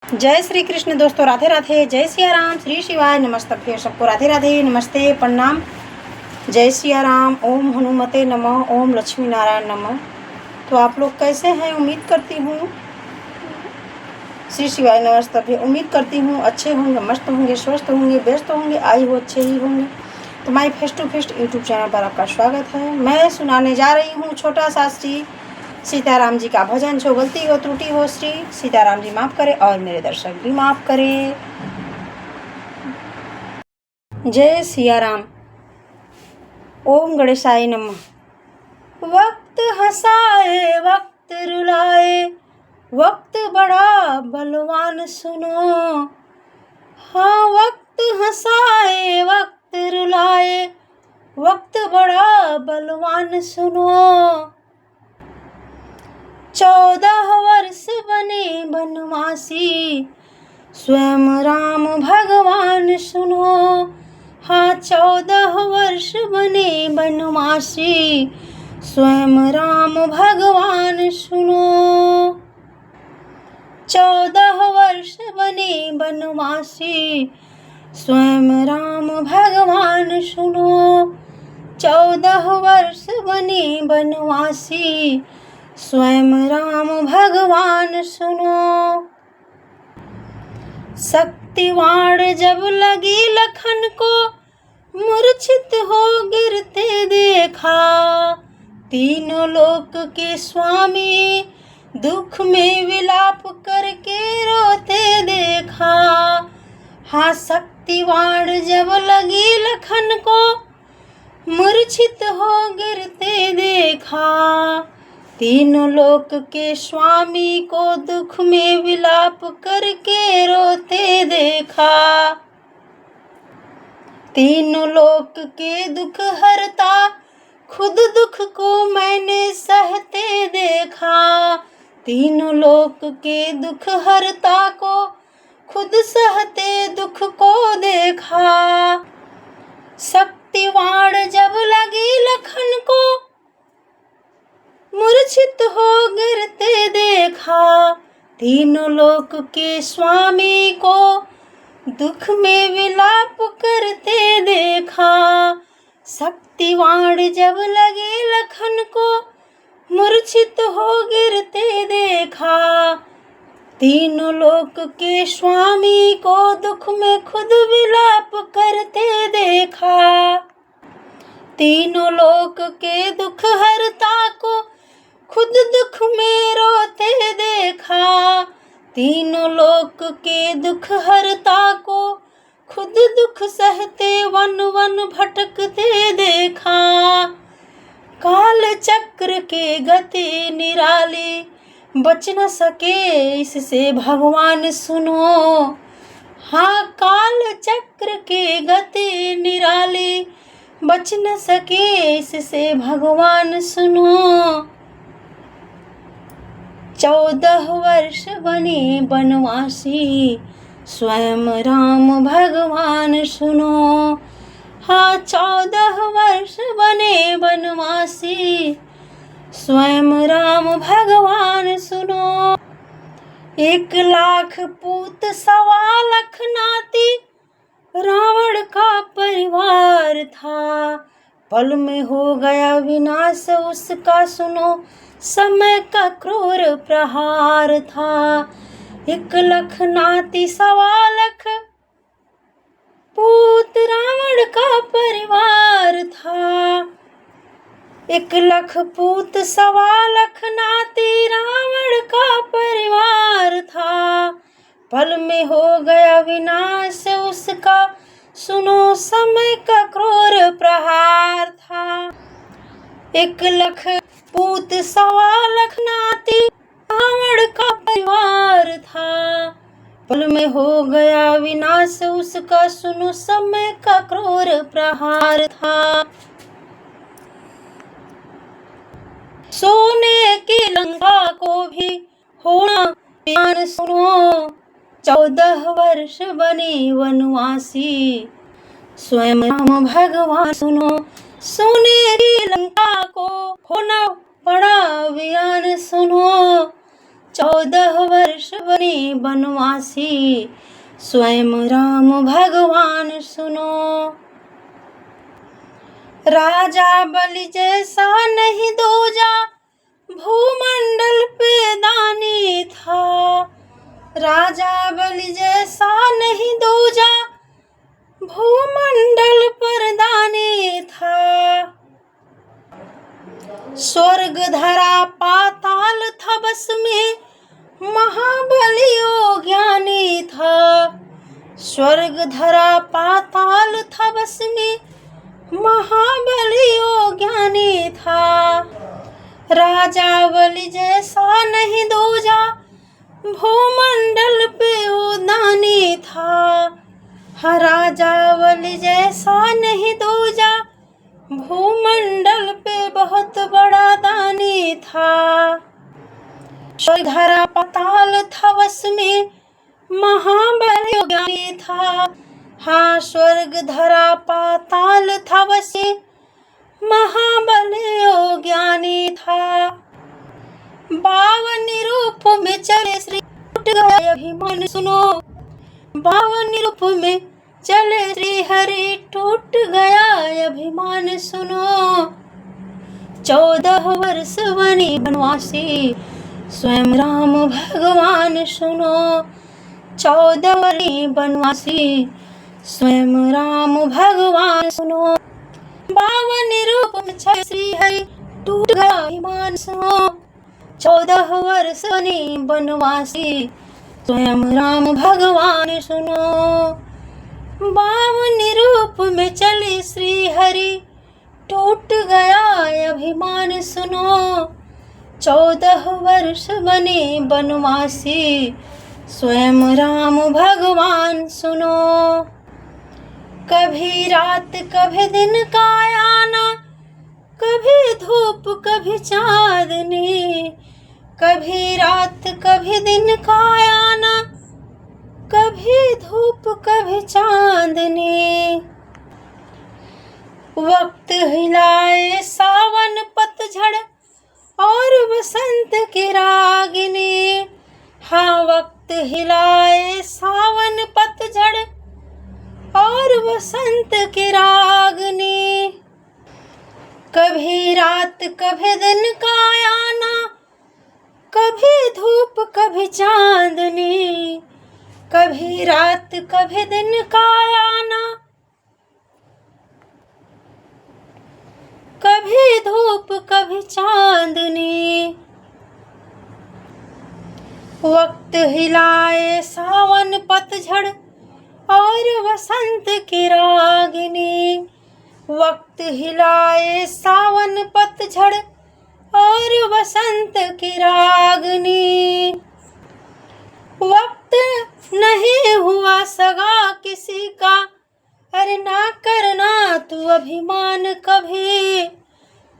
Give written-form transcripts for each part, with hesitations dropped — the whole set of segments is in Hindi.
जय श्री कृष्ण दोस्तों, राधे राधे, जय सिया राम, श्री शिवाय नमस्तभ्य। सबको राधे राधे, नमस्ते, प्रणाम, जय सिया राम, ओम हनुमते नमः, ओम लक्ष्मी नारायण नमः। तो आप लोग कैसे हैं? उम्मीद करती हूँ श्री शिवाय नमस्तभ्य, उम्मीद करती हूँ अच्छे होंगे, मस्त होंगे, स्वस्थ होंगे, व्यस्त होंगे, आई हो अच्छे ही होंगे। तो my face to face YouTube channel पर आपका स्वागत है। मैं सुनाने जा रही हूँ छोटा सा श्री सीताराम जी का भजन। जो गलती हो त्रुटि हो श्री सीताराम जी माफ़ करें और मेरे दर्शक भी माफ़ करें। जय सिया राम, ओम गणेशाय नमः। वक्त हंसाए वक्त रुलाए, वक्त बड़ा बलवान सुनो। हाँ, वक्त हंसाए वक्त रुलाए, वक्त बड़ा बलवान सुनो। 14 वर्ष बने बनवासी, स्वयं राम भगवान सुनो। हाँ, 14 वर्ष बने बनवासी, स्वयं राम भगवान सुनो। 14 वर्ष बने बनवासी, स्वयं राम भगवान सुनो। 14 वर्ष बने बनवासी, स्वयं राम भगवान सुनो। शक्तिवाण जब लगी लखन को, मूर्छित हो गिरते देखा। तीनों लोक के स्वामी, दुख में विलाप करके रोते देखा। हाँ, शक्तिवाण जब लगी लखन को, मूर्छित हो गिरते देखा। तीनों लोक के स्वामी को दुख में विलाप करके रोते देखा। तीनों लोक के दुख हरता, खुद दुख को मैंने सहते देखा। तीनों लोक के दुख हरता को खुद सहते दुख को देखा। शक्तिवाण जब लगी लखन को, मूर्छित हो गिरते देखा। तीनों लोक के स्वामी को दुख में विलाप करते देखा। शक्तिवाण जब लगे लखन को, मूर्छित हो गिरते देखा। तीनों लोक के स्वामी को दुख में खुद विलाप करते देखा। तीनों लोक के दुख हरता को खुद दुख में रोते देखा। तीनों लोक के दुख हरता को खुद दुख सहते वन वन भटकते देखा। काल चक्र के गति निराली, बच न सके इससे भगवान सुनो। हाँ, काल चक्र के गति निराली, बच न सके इससे भगवान सुनो। 14 वर्ष बने बनवासी, स्वयं राम भगवान सुनो। हाँ, 14 वर्ष बने बनवासी, स्वयं राम भगवान सुनो। 1 लाख पूत 1.25 लाख नाती, रावण का परिवार था। पल में हो गया विनाश उसका, सुनो समय का क्रूर प्रहार था। 1 लाख नाती 1.25 लाख पूत रावण का परिवार था। 1 लाख पूत 1.25 लाख नाती रावण का परिवार था। पल में हो गया विनाश उसका, सुनो समय का क्रूर प्रहार था। 1 लाख पूत 1.25 लाख नाती रावण का परिवार था। पल में हो गया विनाश उसका, सुनो समय का क्रूर प्रहार था। सोने की लंका को भी होना ज्ञान सुनो। 14 वर्ष बने वनवासी, स्वयं राम भगवान सुनो। सोने की लंका को होना बड़ा वीरान सुनो। 14 वर्ष बने बनवासी, स्वयं राम भगवान सुनो। राजा बलि जैसा नहीं दूजा, भूमंडल पे दानी था। राजा बलि जैसा नहीं दूजा, भूमंडल पर दानी था। स्वर्ग धरा पाताल था बस में, महाबली ओ ज्ञानी था। स्वर्ग धरा पाताल था बस में, महाबली ओ ज्ञानी था। राजा बलि जैसा नहीं दूजा, भूमंडल पे ओ दानी था। हाँ, राजा बलि जैसा नहीं दूजा, भूमंडल पे बहुत बड़ा दानी था। स्वर्ग धरा पाताल था बस में, महाबली ओ ज्ञानी था। हाँ, स्वर्ग धरा पाताल था बस में, महाबली ओ ज्ञानी था। 52 रूप में चले श्री, टूट गया अभिमान सुनो। 52 रूप में चले श्री हरि, टूट गया अभिमान सुनो। 14 वर्ष बने बनवासी, स्वयं राम भगवान सुनो। 14 बने बनवासी, स्वयं राम भगवान सुनो। 52 रूप में छह श्री हरि, टूट गया अभिमान सुनो। 14 वर्ष बने बनवासी, स्वयं राम भगवान सुनो। 52 रूप में चले श्री हरि, टूट गया अभिमान सुनो। 14 वर्ष बने बनवासी, स्वयं राम भगवान सुनो। कभी रात कभी दिन का आना, कभी धूप कभी चांदनी। कभी रात कभी दिन का आना, कभी धूप कभी चांदनी। वक्त हिलाए सावन पतझड़ और बसंत की रागिनी। हाँ, वक्त हिलाए सावन पतझड़ और बसंत की रागिनी। कभी रात कभी दिन का आना, कभी धूप कभी चांदनी। कभी रात कभी दिन का आना, कभी धूप कभी चांदनी। वक्त हिलाए सावन पतझड़ और बसंत की रागिनी। वक्त हिलाए सावन पतझड़ और बसंत की रागिनी। वक्त नहीं हुआ सगा किसी का, अरे ना करना तू अभिमान कभी।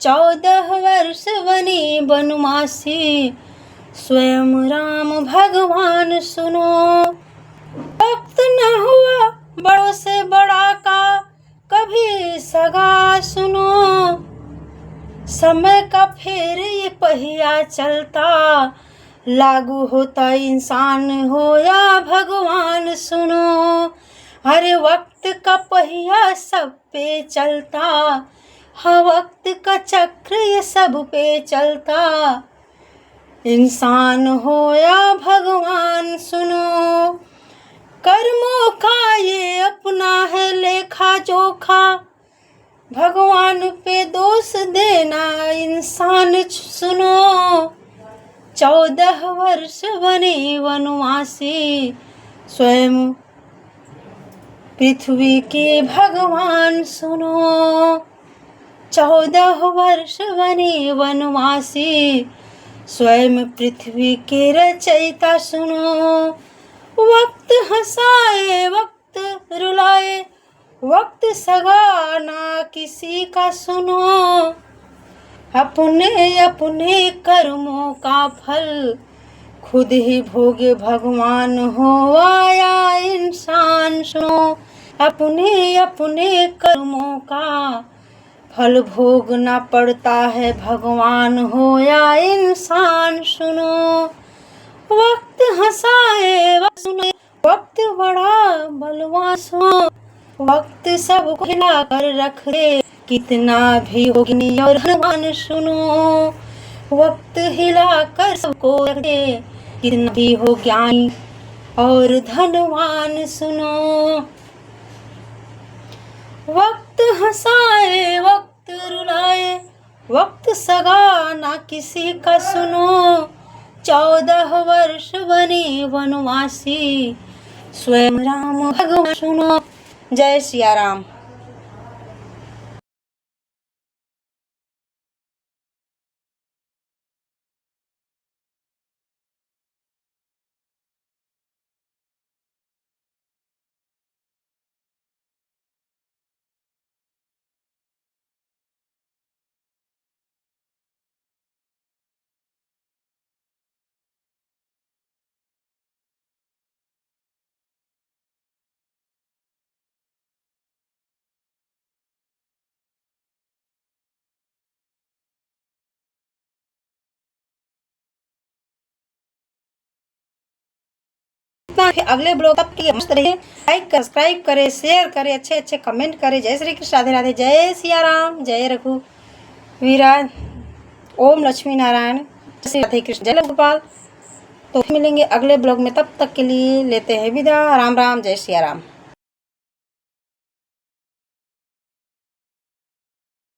14 वर्ष बनी बनवासी, स्वयं राम भगवान सुनो। वक्त न हुआ बड़ों से बड़ा का, कभी सगा सुनो। समय का फेर ये पहिया चलता, लागू होता इंसान हो या भगवान सुनो। हर वक्त का पहिया सब पे चलता, हाँ वक्त का चक्र ये सब पे चलता। इंसान हो या भगवान सुनो। कर्मों का ये अपना है लेखा जोखा, भगवान पे दोष देना इंसान सुनो। 14 वर्ष बने वनवासी, स्वयं पृथ्वी के भगवान सुनो। 14 वर्ष बने वनवासी, स्वयं पृथ्वी के रचयिता सुनो। वक्त हंसाए वक्त रुलाए, वक्त सगा ना किसी का सुनो। अपने अपने कर्मों का फल खुद ही भोगे भगवान हो आया इंसान सुनो। अपने अपने कर्मों का फल भोगना पड़ता है भगवान हो या इंसान सुनो। वक्त हंसाए वक्त सुने, वक्त बड़ा बलवान सो, वक्त सबको हिला कर रख दे, कितना भी हो ज्ञानी और धनवान सुनो। वक्त हिला कर सबको रख दे, कितना भी हो ज्ञानी और धनवान सुनो। वक्त हंसाए वक्त रुलाए, वक्त सगा ना किसी का सुनो। 14 वर्ष बने वनवासी, स्वयं राम भगवान सुनो। जय सिया राम। फिर अगले ब्लॉग तक के मस्त रहिए। लाइक सब्सक्राइब करें, शेयर करें, अच्छे अच्छे कमेंट करें। जय श्री कृष्ण, राधे राधे, जय सिया राम, जय रघुवीरा, ओम लक्ष्मी नारायण, राधे कृष्ण, जय गोपाल। तो मिलेंगे अगले ब्लॉग में, तब तक के लिए लेते हैं विदा। राम राम, जय सिया राम।